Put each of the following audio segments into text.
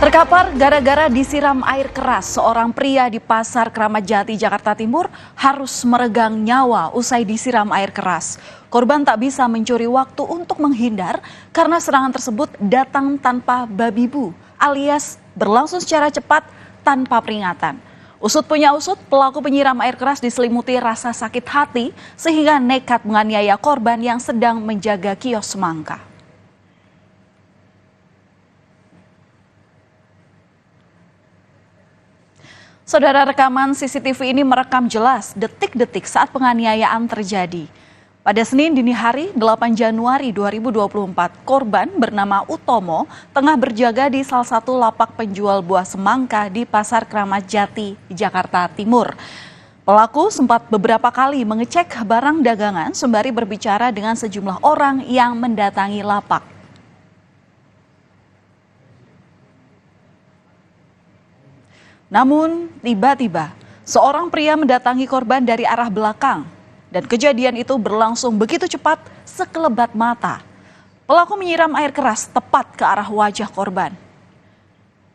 Terkapar gara-gara disiram air keras, seorang pria di Pasar Kramat Jati, Jakarta Timur harus meregang nyawa usai disiram air keras. Korban tak bisa mencuri waktu untuk menghindar karena serangan tersebut datang tanpa babi bu, alias berlangsung secara cepat tanpa peringatan. Usut punya usut, pelaku penyiram air keras diselimuti rasa sakit hati sehingga nekat menganiaya korban yang sedang menjaga kios semangka. Saudara, rekaman CCTV ini merekam jelas detik-detik saat penganiayaan terjadi. Pada Senin dini hari 8 Januari 2024, korban bernama Utomo tengah berjaga di salah satu lapak penjual buah semangka di Pasar Kramat Jati, Jakarta Timur. Pelaku sempat beberapa kali mengecek barang dagangan sembari berbicara dengan sejumlah orang yang mendatangi lapak. Namun, tiba-tiba seorang pria mendatangi korban dari arah belakang dan kejadian itu berlangsung begitu cepat sekelebat mata. Pelaku menyiram air keras tepat ke arah wajah korban.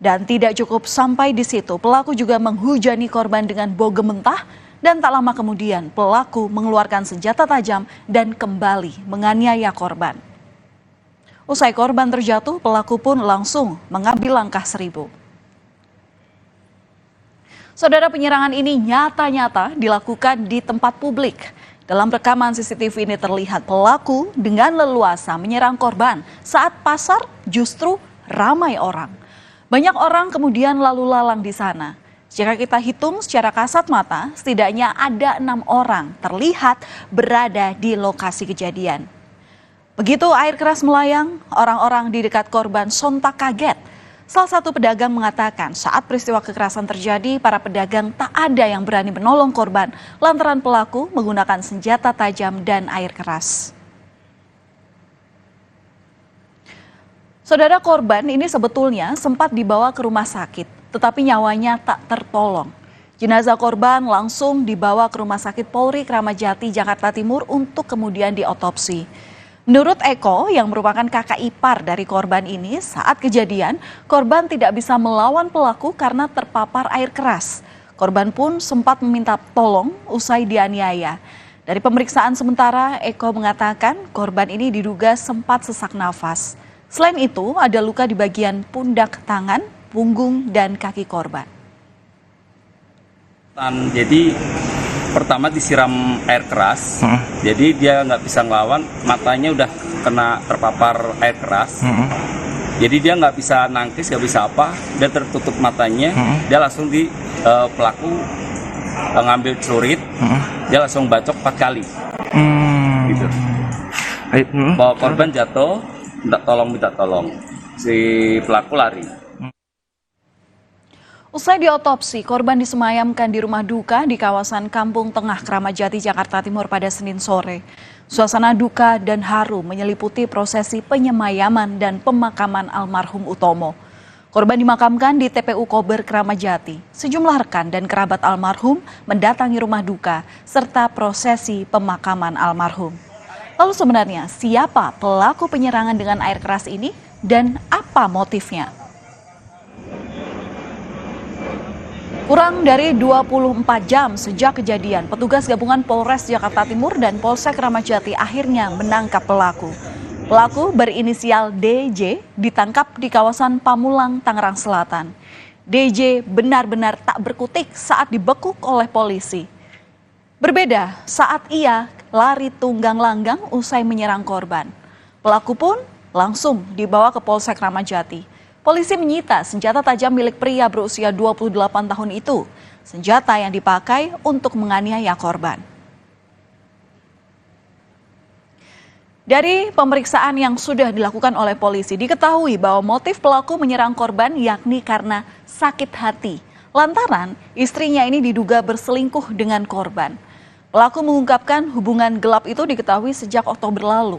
Dan tidak cukup sampai di situ, pelaku juga menghujani korban dengan bogem mentah dan tak lama kemudian pelaku mengeluarkan senjata tajam dan kembali menganiaya korban. Usai korban terjatuh, pelaku pun langsung mengambil langkah 1000. Saudara, penyerangan ini nyata-nyata dilakukan di tempat publik. Dalam rekaman CCTV ini terlihat pelaku dengan leluasa menyerang korban saat pasar justru ramai orang. Banyak orang kemudian lalu lalang di sana. Jika kita hitung secara kasat mata, setidaknya ada 6 orang terlihat berada di lokasi kejadian. Begitu air keras melayang, orang-orang di dekat korban sontak kaget. Salah satu pedagang mengatakan saat peristiwa kekerasan terjadi, para pedagang tak ada yang berani menolong korban lantaran pelaku menggunakan senjata tajam dan air keras. Saudara, korban ini sebetulnya sempat dibawa ke rumah sakit, tetapi nyawanya tak tertolong. Jenazah korban langsung dibawa ke Rumah Sakit Polri Kramat Jati, Jakarta Timur untuk kemudian diotopsi. Menurut Eko yang merupakan kakak ipar dari korban ini, saat kejadian korban tidak bisa melawan pelaku karena terpapar air keras. Korban pun sempat meminta tolong usai dianiaya. Dari pemeriksaan sementara, Eko mengatakan korban ini diduga sempat sesak nafas. Selain itu, ada luka di bagian pundak, tangan, punggung, dan kaki korban. Jadi pertama disiram air keras, jadi dia nggak bisa ngelawan, matanya udah kena terpapar air keras, jadi dia nggak bisa nangkis, nggak bisa apa, dia tertutup matanya, dia langsung pelaku ngambil celurit, dia langsung bacok 4 kali, gitu. Bawa korban jatuh, minta tolong, si pelaku lari. Usai diotopsi, korban disemayamkan di rumah duka di kawasan Kampung Tengah Kramat Jati, Jakarta Timur pada Senin sore. Suasana duka dan haru menyeliputi prosesi penyemayaman dan pemakaman almarhum Utomo. Korban dimakamkan di TPU Kober Kramat Jati. Sejumlah rekan dan kerabat almarhum mendatangi rumah duka serta prosesi pemakaman almarhum. Lalu sebenarnya siapa pelaku penyerangan dengan air keras ini dan apa motifnya? Kurang dari 24 jam sejak kejadian, petugas gabungan Polres Jakarta Timur dan Polsek Kramat Jati akhirnya menangkap pelaku. Pelaku berinisial DJ ditangkap di kawasan Pamulang, Tangerang Selatan. DJ benar-benar tak berkutik saat dibekuk oleh polisi. Berbeda saat ia lari tunggang langgang usai menyerang korban. Pelaku pun langsung dibawa ke Polsek Kramat Jati. Polisi menyita senjata tajam milik pria berusia 28 tahun itu, senjata yang dipakai untuk menganiaya korban. Dari pemeriksaan yang sudah dilakukan oleh polisi, diketahui bahwa motif pelaku menyerang korban yakni karena sakit hati, lantaran istrinya ini diduga berselingkuh dengan korban. Pelaku mengungkapkan hubungan gelap itu diketahui sejak Oktober lalu.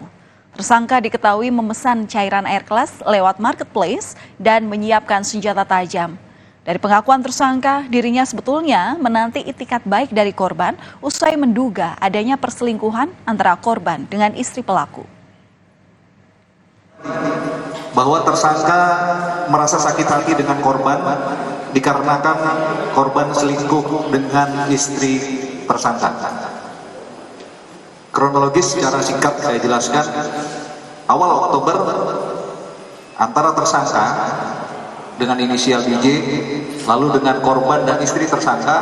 Tersangka diketahui memesan cairan air keras lewat marketplace dan menyiapkan senjata tajam. Dari pengakuan tersangka, dirinya sebetulnya menanti itikat baik dari korban usai menduga adanya perselingkuhan antara korban dengan istri pelaku. bahwa tersangka merasa sakit hati dengan korban dikarenakan korban selingkuh dengan istri tersangka. Kronologis secara singkat saya jelaskan, awal Oktober antara tersangka dengan inisial DJ lalu dengan korban dan istri tersangka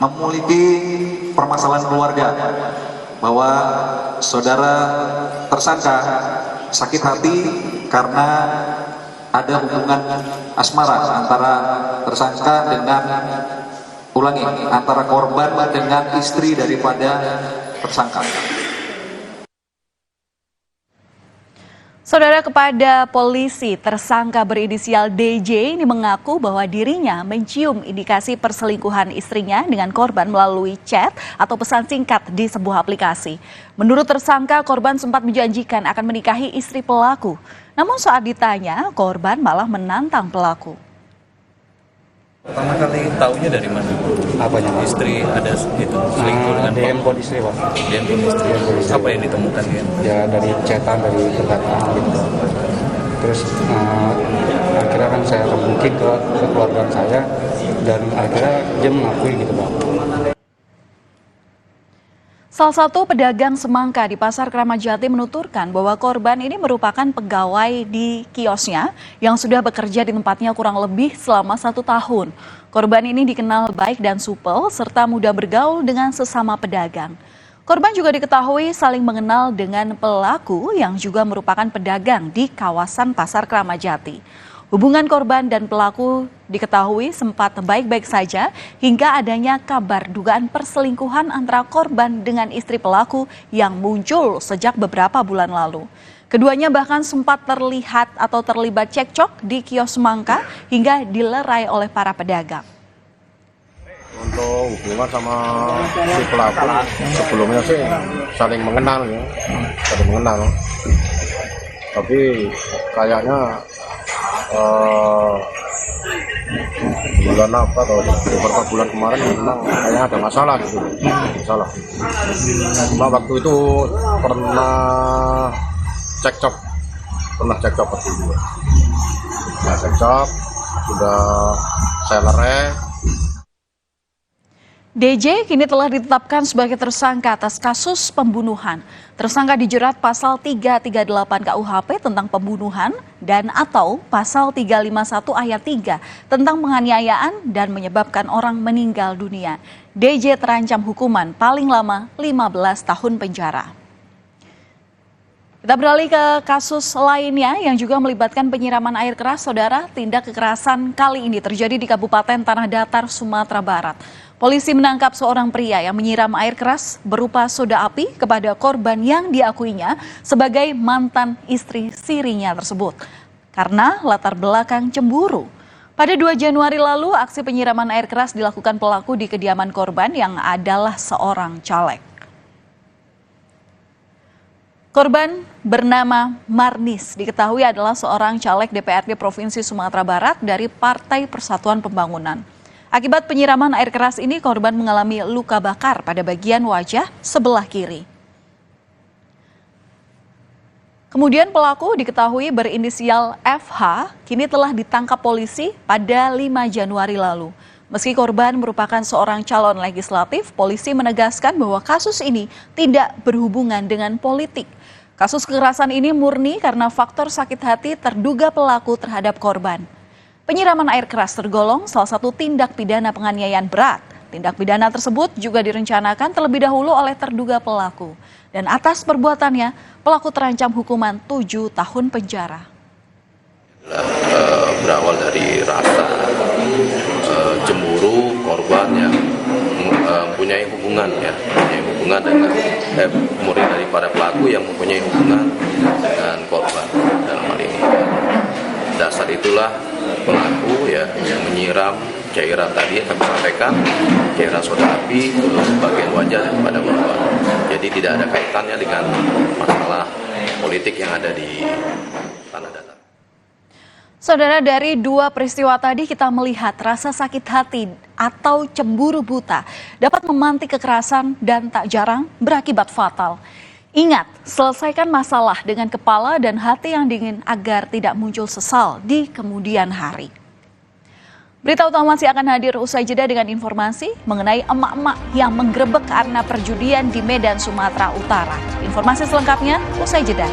memiliki permasalahan keluarga, bahwa saudara tersangka sakit hati karena ada hubungan asmara antara tersangka dengan antara korban dengan istri daripada tersangka. Saudara, kepada polisi, tersangka berinisial DJ ini mengaku bahwa dirinya mencium indikasi perselingkuhan istrinya dengan korban melalui chat atau pesan singkat di sebuah aplikasi. Menurut tersangka, korban sempat menjanjikan akan menikahi istri pelaku. Namun saat ditanya, korban malah menantang pelaku. Pertama kali taunya dari mana? Apanya? Istri ada itu selingkuh dengan di handphone istri, Pak. di handphone istri. Apa yang ditemukan ya? Ya dari chatan, dari perkataan gitu. Terus akhirnya kan saya rembukin ke keluarga saya dan akhirnya dia mengakui gitu, Pak. Salah satu pedagang semangka di Pasar Kramat Jati menuturkan bahwa korban ini merupakan pegawai di kiosnya yang sudah bekerja di tempatnya kurang lebih selama 1 tahun. Korban ini dikenal baik dan supel serta mudah bergaul dengan sesama pedagang. Korban juga diketahui saling mengenal dengan pelaku yang juga merupakan pedagang di kawasan Pasar Kramat Jati. Hubungan korban dan pelaku diketahui sempat baik-baik saja hingga adanya kabar dugaan perselingkuhan antara korban dengan istri pelaku yang muncul sejak beberapa bulan lalu. Keduanya bahkan sempat terlihat atau terlibat cekcok di kios semangka hingga dilerai oleh para pedagang. Untuk hubungan sama si pelaku sebelumnya sih saling mengenal ya, saling mengenal. Tapi kayaknya bulan apa atau beberapa bulan kemarin memang kayaknya ada masalah gitu, masalah. Cuma waktu itu pernah cekcok waktu itu. Nah, cekcok sudah saya lerai. DJ kini telah ditetapkan sebagai tersangka atas kasus pembunuhan. Tersangka dijerat pasal 338 KUHP tentang pembunuhan dan atau pasal 351 ayat 3 tentang penganiayaan dan menyebabkan orang meninggal dunia. DJ terancam hukuman paling lama 15 tahun penjara. Kita beralih ke kasus lainnya yang juga melibatkan penyiraman air keras, saudara. Tindak kekerasan kali ini terjadi di Kabupaten Tanah Datar, Sumatera Barat. Polisi menangkap seorang pria yang menyiram air keras berupa soda api kepada korban yang diakuinya sebagai mantan istri sirinya tersebut karena latar belakang cemburu. Pada 2 Januari lalu, aksi penyiraman air keras dilakukan pelaku di kediaman korban yang adalah seorang caleg. Korban bernama Marnis diketahui adalah seorang caleg DPRD Provinsi Sumatera Barat dari Partai Persatuan Pembangunan. Akibat penyiraman air keras ini, korban mengalami luka bakar pada bagian wajah sebelah kiri. Kemudian pelaku diketahui berinisial FH, kini telah ditangkap polisi pada 5 Januari lalu. Meski korban merupakan seorang calon legislatif, polisi menegaskan bahwa kasus ini tidak berhubungan dengan politik. Kasus kekerasan ini murni karena faktor sakit hati terduga pelaku terhadap korban. Penyiraman air keras tergolong salah satu tindak pidana penganiayaan berat. Tindak pidana tersebut juga direncanakan terlebih dahulu oleh terduga pelaku. Dan atas perbuatannya, pelaku terancam hukuman 7 tahun penjara. Berawal dari rasa cemburu korban yang mempunyai hubungan dengan murni daripada pelaku yang mempunyai hubungan dengan korban dalam hal ini. Dasar itulah pelaku yang menyiram cairan tadi yang kami sampaikan, cairan soda api ke bagian wajah pada korban. Jadi tidak ada kaitannya dengan masalah politik yang ada di Tanah Datar. Saudara, dari 2 peristiwa tadi kita melihat rasa sakit hati atau cemburu buta dapat memantik kekerasan dan tak jarang berakibat fatal. Ingat, selesaikan masalah dengan kepala dan hati yang dingin agar tidak muncul sesal di kemudian hari. Berita utama masih akan hadir usai jeda dengan informasi mengenai emak-emak yang menggerebek karena perjudian di Medan, Sumatera Utara. Informasi selengkapnya usai jeda.